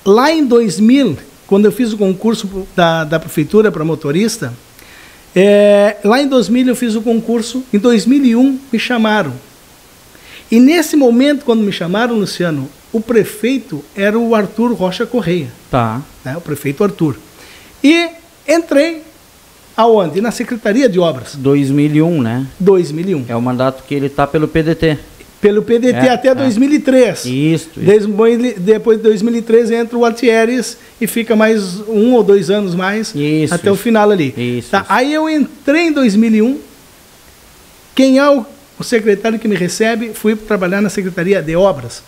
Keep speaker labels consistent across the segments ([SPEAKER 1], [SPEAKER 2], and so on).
[SPEAKER 1] lá em 2000, quando eu fiz o concurso da prefeitura para motorista, lá em 2000 eu fiz o concurso, em 2001 me chamaram. E nesse momento, quando me chamaram, Luciano, o prefeito era o Arthur Rocha Correia.
[SPEAKER 2] Tá.
[SPEAKER 1] Né, o prefeito Arthur. E entrei aonde? Na Secretaria de Obras.
[SPEAKER 2] 2001, né?
[SPEAKER 1] 2001.
[SPEAKER 2] É o mandato que ele está pelo PDT.
[SPEAKER 1] Pelo PDT até 2003.
[SPEAKER 2] Isso.
[SPEAKER 1] Depois de 2003 entra o Altieres e fica mais 1 ou 2 anos mais até o final ali.
[SPEAKER 2] Isso,
[SPEAKER 1] tá? Aí eu entrei em 2001. Quem é o secretário que me recebe? Fui trabalhar na Secretaria de Obras.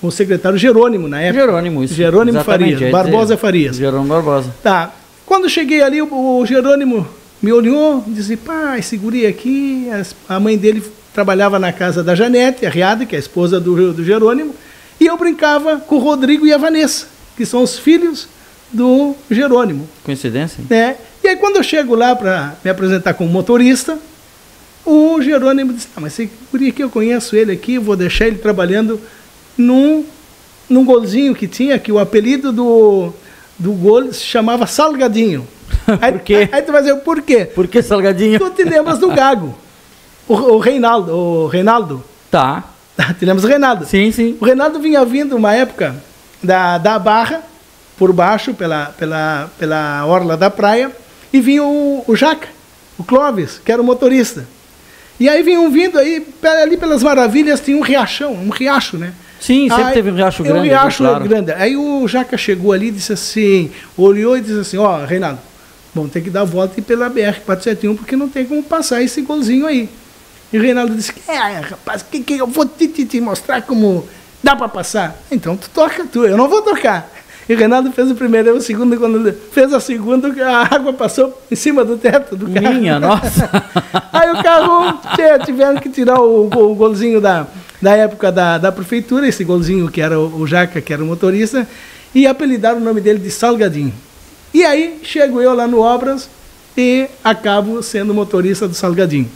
[SPEAKER 1] O secretário Jerônimo, na época.
[SPEAKER 2] Jerônimo, isso.
[SPEAKER 1] Jerônimo
[SPEAKER 2] Exatamente,
[SPEAKER 1] Farias. Barbosa Farias.
[SPEAKER 2] Jerônimo Barbosa.
[SPEAKER 1] Tá. Quando eu cheguei ali, o Jerônimo me olhou e disse: pai, segurei aqui. A mãe dele trabalhava na casa da Janete, a Riada, que é a esposa do Jerônimo, e eu brincava com o Rodrigo e a Vanessa, que são os filhos do Jerônimo.
[SPEAKER 2] Coincidência?
[SPEAKER 1] Né? E aí quando eu chego lá para me apresentar como motorista, o Jerônimo disse: mas esse guri aqui, eu conheço ele aqui, vou deixar ele trabalhando num golzinho que tinha, que o apelido do gol se chamava Salgadinho.
[SPEAKER 2] Por quê?
[SPEAKER 1] Aí tu vai dizer, por quê?
[SPEAKER 2] Por que Salgadinho?
[SPEAKER 1] Tu te lembras do Gago, o Reinaldo. Tá. Te lembras do Reinaldo?
[SPEAKER 2] Sim, sim.
[SPEAKER 1] O Reinaldo vinha vindo uma época da Barra, por baixo, pela orla da praia, e vinha o Jaca, o Clóvis, que era o motorista. E aí vinham vindo aí, ali pelas Maravilhas, tinha um riacho, né?
[SPEAKER 2] Sim, sempre teve um riacho grande.
[SPEAKER 1] Um riacho grande. Aí o Jaca chegou ali e disse assim, olhou e disse assim: ó, Reinaldo, vamos ter que dar a volta e ir pela BR-471, porque não tem como passar esse golzinho aí. E o Reinaldo disse: rapaz, que eu vou te mostrar como dá para passar. Então tu toca tu, eu não vou tocar. E o Reinaldo fez o primeiro, o segundo, quando ele fez a segunda, a água passou em cima do teto do carro.
[SPEAKER 2] Minha, nossa!
[SPEAKER 1] Aí o carro, tiveram que tirar o golzinho da época da prefeitura, esse golzinho que era o Jaca, que era o motorista, e apelidaram o nome dele de Salgadinho. E aí chego eu lá no Obras e acabo sendo motorista do Salgadinho.